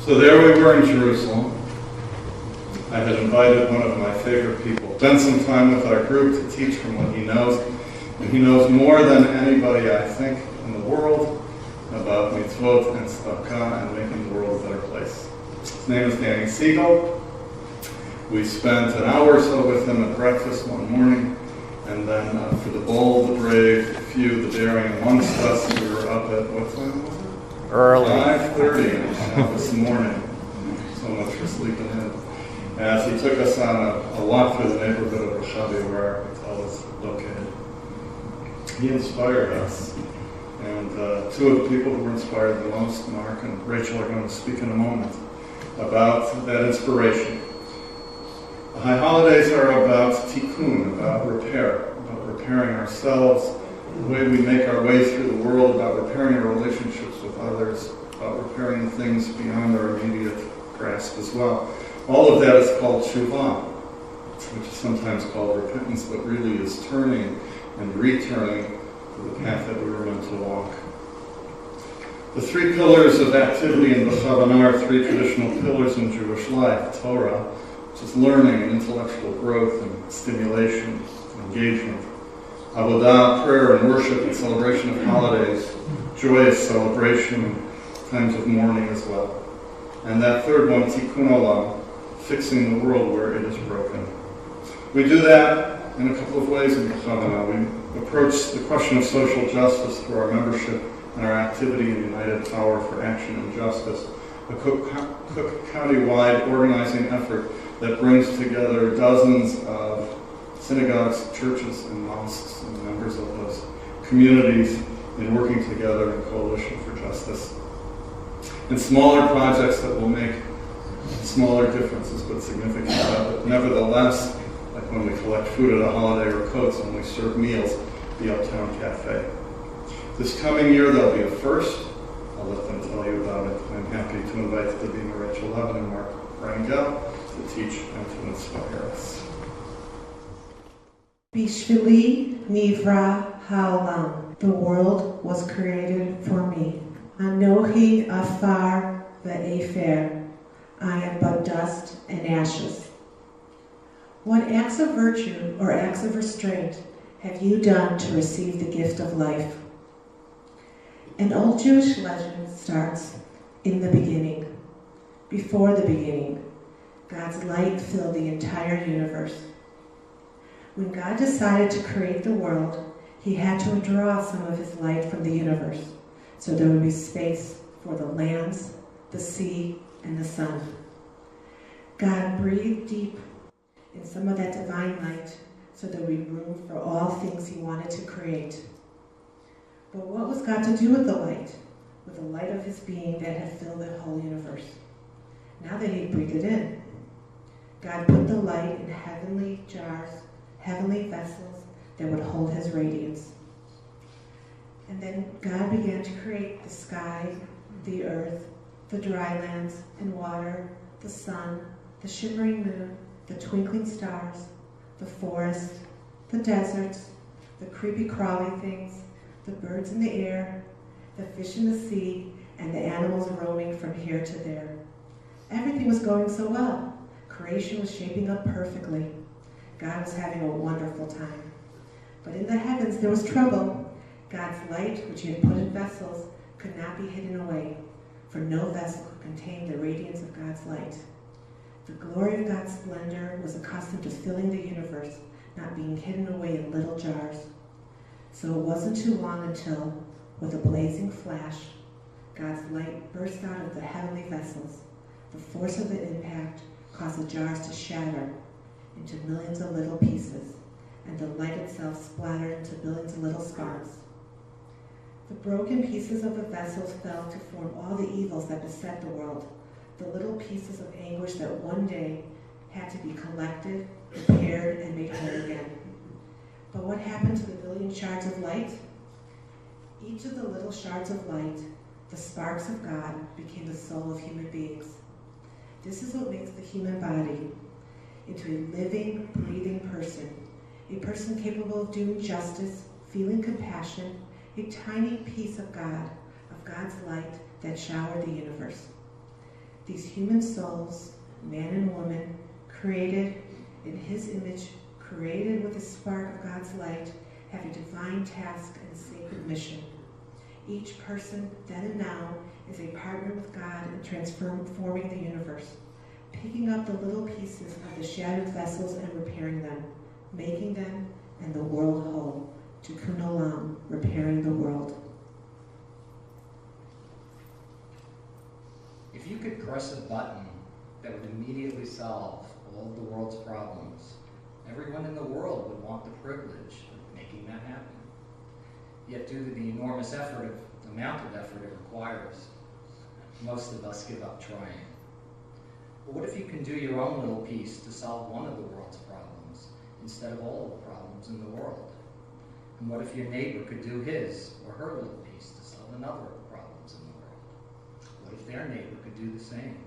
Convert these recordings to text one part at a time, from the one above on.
So there we were in Jerusalem. I had invited one of my favorite people, spent some time with our group to teach from what he knows. And he knows more than anybody, I think, in the world about mitzvot and tzedakah and making the world a better place. His name is Danny Siegel. We spent an hour or so with him at breakfast one morning, and then for the bold, the brave, the few, the daring amongst us, we were up at, what time was it? Early. 5:30 this morning. So much for sleeping in. As he took us on a walk through the neighborhood of Roshavia, where our hotel is located. He inspired us. And two of the people who were inspired the most, Mark and Rachel, are going to speak in a moment about that inspiration. The high holidays are about tikkun, about repair, about repairing ourselves, the way we make our way through the world, about repairing our relationships with others, about repairing things beyond our immediate grasp as well. All of that is called tshuva, which is sometimes called repentance, but really is turning and returning to the path that we were meant to walk. The three pillars of activity in B'chavana are three traditional pillars in Jewish life: Torah, which is learning and intellectual growth and stimulation and engagement; Avodah, prayer and worship and celebration of holidays, joyous celebration and times of mourning as well; and that third one, Tikkun Olam, fixing the world where it is broken. We do that in a couple of ways in B'chavana. We approach the question of social justice through our membership and our activity in United Power for Action and Justice, a Cook County-wide organizing effort that brings together dozens of synagogues, churches, and mosques and members of those communities in working together in Coalition for Justice. And smaller projects that will make smaller differences but significant. But nevertheless, like when we collect food at a holiday or coats when we serve meals at the Uptown Cafe. This coming year there'll be a first. I'll let them tell you about it. I'm happy to invite Davina Rachel Levin and Mark Rangel to teach and to inspire us. Bishvili nivra ha'olam. The world was created for me. Anohi afar ve'efer. I am but dust and ashes. What acts of virtue or acts of restraint have you done to receive the gift of life? An old Jewish legend starts in the beginning. Before the beginning, God's light filled the entire universe. When God decided to create the world, he had to draw some of his light from the universe, so there would be space for the lands, the sea, and the sun. God breathed deep in some of that divine light so there would be room for all things he wanted to create. But what was God to do with the light? With the light of his being that had filled the whole universe? Now that he breathed it in, God put the light in heavenly jars, heavenly vessels that would hold his radiance. And then God began to create the sky, the earth, the dry lands and water, the sun, the shimmering moon, the twinkling stars, the forest, the deserts, the creepy crawly things, the birds in the air, the fish in the sea, and the animals roaming from here to there. Everything was going so well. Creation was shaping up perfectly. God was having a wonderful time. But in the heavens there was trouble. God's light, which he had put in vessels, could not be hidden away, for no vessel could contain the radiance of God's light. The glory of God's splendor was accustomed to filling the universe, not being hidden away in little jars. So it wasn't too long until, with a blazing flash, God's light burst out of the heavenly vessels. The force of the impact caused the jars to shatter into millions of little pieces, and the light itself splattered into billions of little sparks. The broken pieces of the vessels fell to form all the evils that beset the world, the little pieces of anguish that one day had to be collected, repaired, and made whole again. But what happened to the billion shards of light? Each of the little shards of light, the sparks of God, became the soul of human beings. This is what makes the human body into a living, breathing person, a person capable of doing justice, feeling compassion, a tiny piece of God, of God's light that showered the universe. These human souls, man and woman, created in his image, created with a spark of God's light, have a divine task and sacred mission. Each person, then and now, is a partner with God in transforming the universe, picking up the little pieces of the shattered vessels and repairing them, making them and the world whole. Tikkun Olam, repairing the world. If you could press a button that would immediately solve all of the world's problems, everyone in the world would want the privilege of making that happen. Yet due to the enormous amount of effort it requires, most of us give up trying. But what if you can do your own little piece to solve one of the world's problems instead of all of the problems in the world? And what if your neighbor could do his or her little piece to solve another of the problems in the world? What if their neighbor could do the same?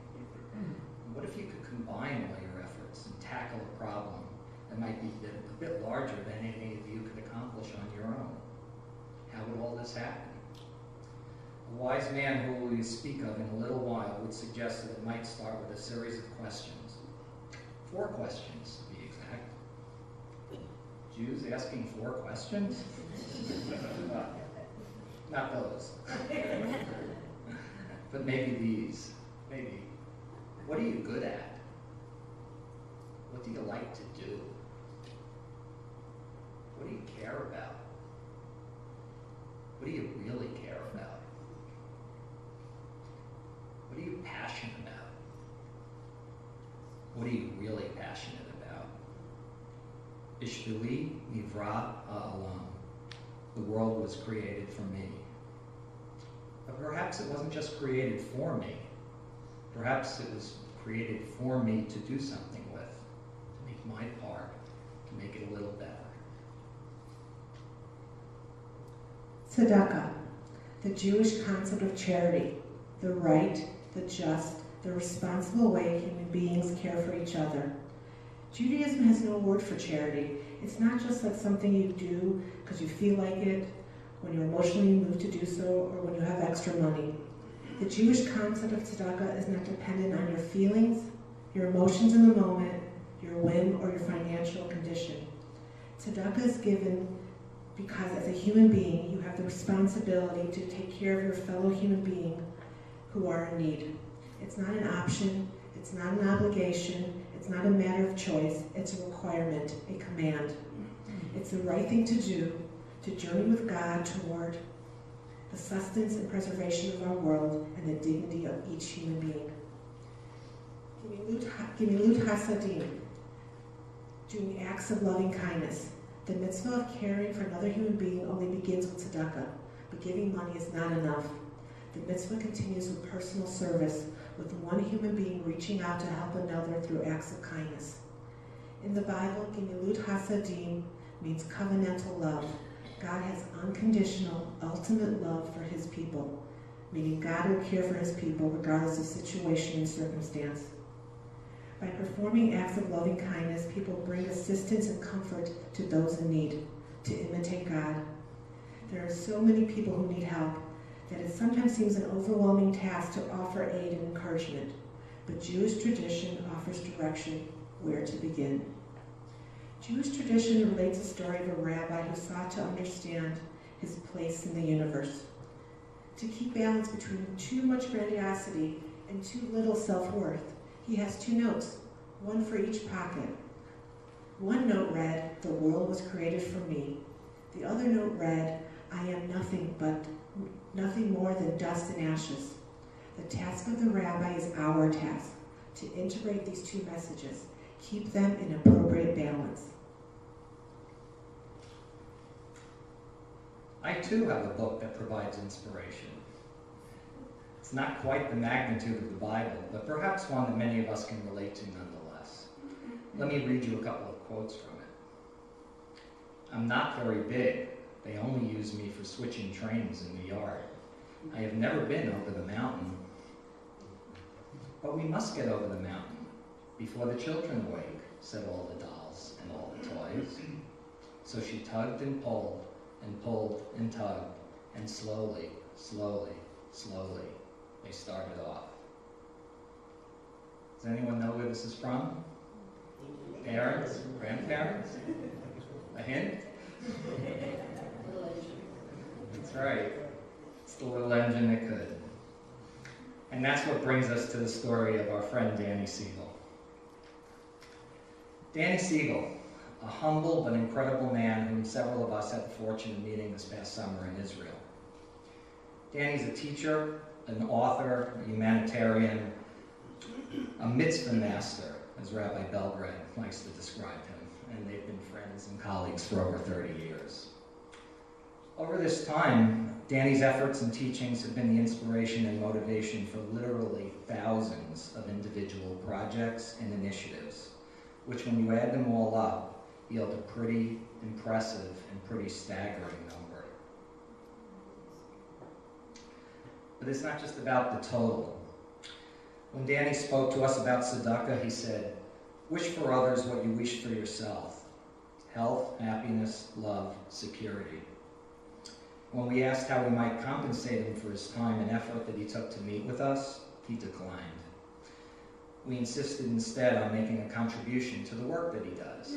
And what if you could combine all your efforts and tackle a problem that might be a bit larger than any of you could accomplish on your own? How would all this happen? A wise man who we will speak of in a little while would suggest that it might start with a series of questions. 4 questions, to be exact. Jews asking 4 questions? Not those. But maybe these. Maybe. What are you good at? What do you like to do? What do you care about? What do you really care about? What are you passionate about? What are you really passionate about? Ishbili nivra ha'olam. The world was created for me. But perhaps it wasn't just created for me. Perhaps it was created for me to do something with, to make my part, to make it a little better. Tzedakah, the Jewish concept of charity, the right, the just, the responsible way human beings care for each other. Judaism has no word for charity. It's not just like something you do because you feel like it, when you're emotionally moved to do so, or when you have extra money. The Jewish concept of tzedakah is not dependent on your feelings, your emotions in the moment, your whim, or your financial condition. Tzedakah is given because as a human being, you have the responsibility to take care of your fellow human being who are in need. It's not an option, it's not an obligation, it's not a matter of choice, it's a requirement, a command. It's the right thing to do, to journey with God toward the sustenance and preservation of our world and the dignity of each human being. Gimilut Hasadim, doing acts of loving kindness. The mitzvah of caring for another human being only begins with tzedakah, but giving money is not enough. The mitzvah continues with personal service, with one human being reaching out to help another through acts of kindness. In the Bible, Gimilut Hasadim means covenantal love. God has unconditional, ultimate love for his people, meaning God will care for his people regardless of situation and circumstance. By performing acts of loving kindness, people bring assistance and comfort to those in need, to imitate God. There are so many people who need help that it sometimes seems an overwhelming task to offer aid and encouragement, but Jewish tradition offers direction where to begin. Jewish tradition relates the story of a rabbi who sought to understand his place in the universe. To keep balance between too much grandiosity and too little self-worth, he has 2 notes, one for each pocket. One note read, "The world was created for me." The other note read, "I am nothing more than dust and ashes." The task of the rabbi is our task, to integrate these 2 messages, keep them in appropriate balance. I too have a book that provides inspiration. It's not quite the magnitude of the Bible, but perhaps one that many of us can relate to nonetheless. Let me read you a couple of quotes from it. "I'm not very big. They only use me for switching trains in the yard. I have never been over the mountain. But we must get over the mountain before the children wake," said all the dolls and all the toys. So she tugged and pulled and tugged, and slowly, slowly, slowly, they started off. Does anyone know where this is from? Parents? Grandparents? A hint? That's right. It's the little engine that could. And that's what brings us to the story of our friend Danny Siegel. Danny Siegel, a humble but incredible man whom several of us had the fortune of meeting this past summer in Israel. Danny's a teacher, an author, a humanitarian, a mitzvah master, as Rabbi Belgrade likes to describe him, and they've been friends and colleagues for over 30 years. Over this time, Danny's efforts and teachings have been the inspiration and motivation for literally thousands of individual projects and initiatives, which when you add them all up, yield a pretty impressive and pretty staggering number. But it's not just about the total. When Danny spoke to us about tzedakah, he said, "Wish for others what you wish for yourself. Health, happiness, love, security." When we asked how we might compensate him for his time and effort that he took to meet with us, he declined. We insisted instead on making a contribution to the work that he does,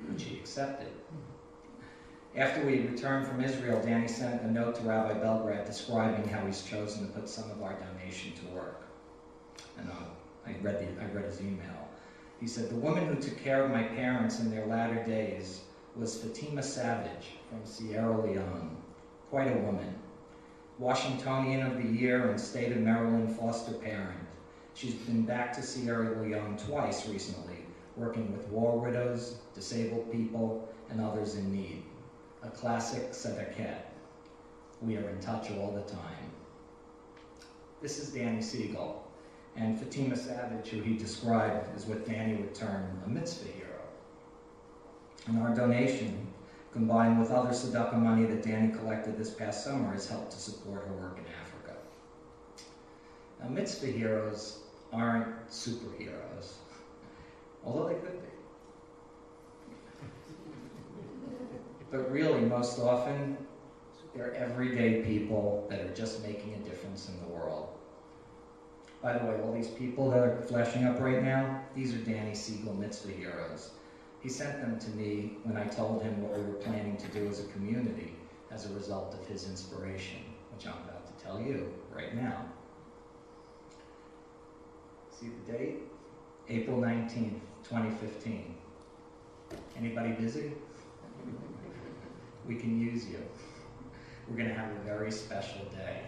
which he accepted. After we returned from Israel, Danny sent a note to Rabbi Belgrade describing how he's chosen to put some of our donation to work. And I read his email. He said, "The woman who took care of my parents in their latter days was Fatima Savage from Sierra Leone. Quite a woman. Washingtonian of the Year and State of Maryland foster parent. She's been back to Sierra Leone twice recently, working with war widows, disabled people, and others in need. A classic tzedakah. We are in touch all the time." This is Danny Siegel, and Fatima Savage, who he described, is what Danny would term a mitzvah hero. And our donation, combined with other tzedakah money that Danny collected this past summer, has helped to support her work in Africa. Now, mitzvah heroes aren't superheroes, although they could be. But really, most often, they're everyday people that are just making a difference in the world. By the way, all these people that are flashing up right now, these are Danny Siegel mitzvah heroes. He sent them to me when I told him what we were planning to do as a community as a result of his inspiration, which I'm about to tell you right now. See the date? April 19th, 2015. Anybody busy? We can use you. We're going to have a very special day.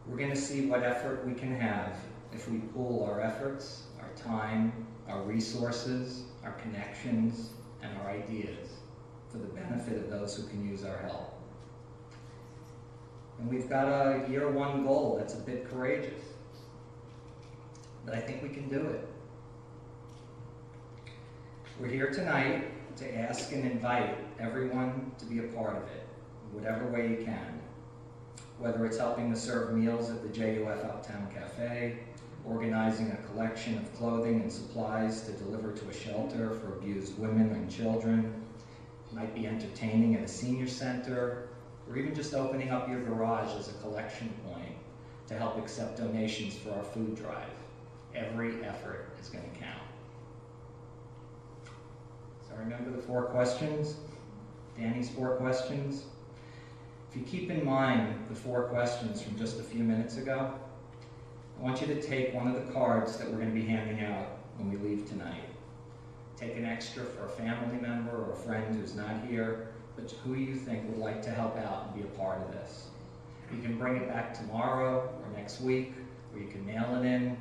We're going to see what effort we can have if we pool our efforts, our time, our resources, our connections, and our ideas for the benefit of those who can use our help. And we've got a year one goal that's a bit courageous, but I think we can do it. We're here tonight to ask and invite everyone to be a part of it, in whatever way you can. Whether it's helping to serve meals at the JUF Uptown Cafe, organizing a collection of clothing and supplies to deliver to a shelter for abused women and children, it might be entertaining at a senior center, or even just opening up your garage as a collection point to help accept donations for our food drive. Every effort is going to count. So remember the 4 questions? Danny's 4 questions? If you keep in mind the 4 questions from just a few minutes ago, I want you to take one of the cards that we're going to be handing out when we leave tonight. Take an extra for a family member or a friend who's not here, but who you think would like to help out and be a part of this. You can bring it back tomorrow or next week, or you can mail it in.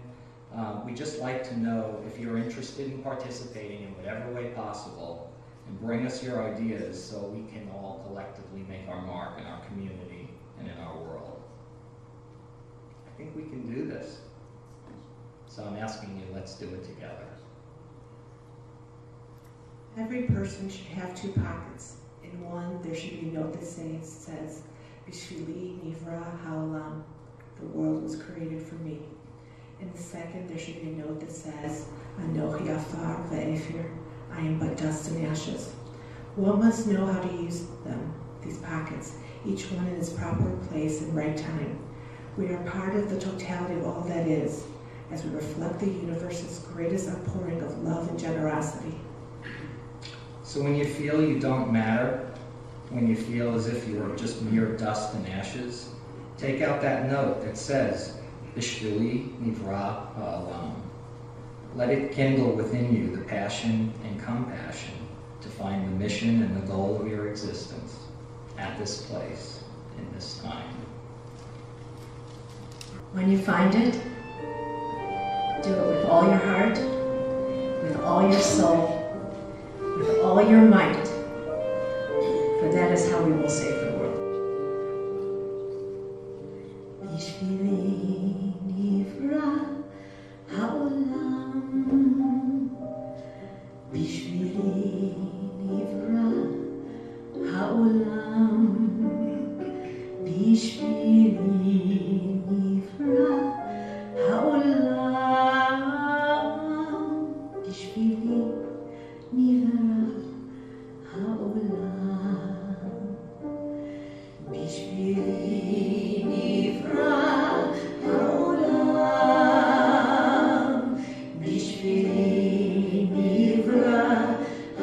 We just like to know if you're interested in participating in whatever way possible, and bring us your ideas so we can all collectively make our mark in our community and in our world. I think we can do this. So I'm asking you, let's do it together. Every person should have 2 pockets. In one, there should be a note that says, "Bishvili nivra ha'olam," the world was created for me. In the second, there should be a note that says, "Anochi afar ve'efir," I am but dust and ashes. One must know how to use them, these pockets, each one in its proper place and right time. We are part of the totality of all that is. as we reflect the universe's greatest outpouring of love and generosity. So when you feel you don't matter, when you feel as if you are just mere dust and ashes, take out that note that says, Bishvili Nivra Ha'olam. Let it kindle within you the passion and compassion to find the mission and the goal of your existence at this place, in this time. When you find it, do it with all your heart, with all your soul, with all your might, for that is how we will save the world. Bishvili nivra ha'olam, Bishvili nivra ha'olam, Bishvili nivra ha'olam, Bishvili nivra ha'olam, Bishvili nivra ha'olam, Bishvili nivra ha'olam,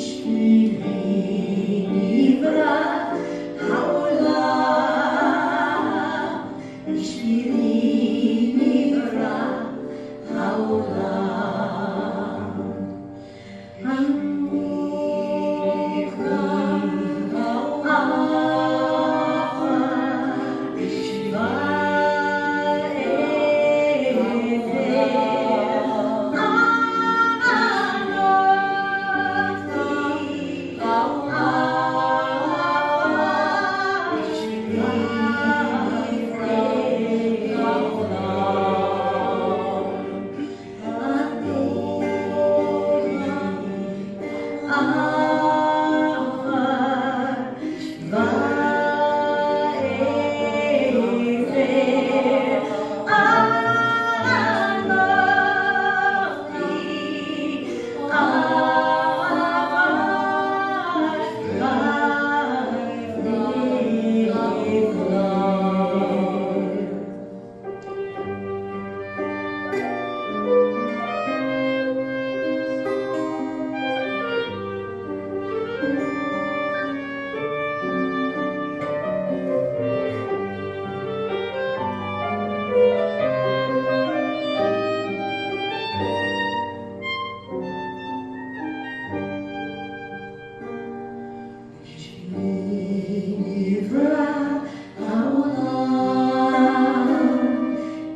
Bishvili nivra ha'olam,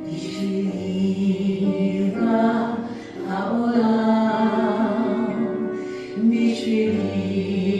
Bishvili nivra ha'olam. Bishvili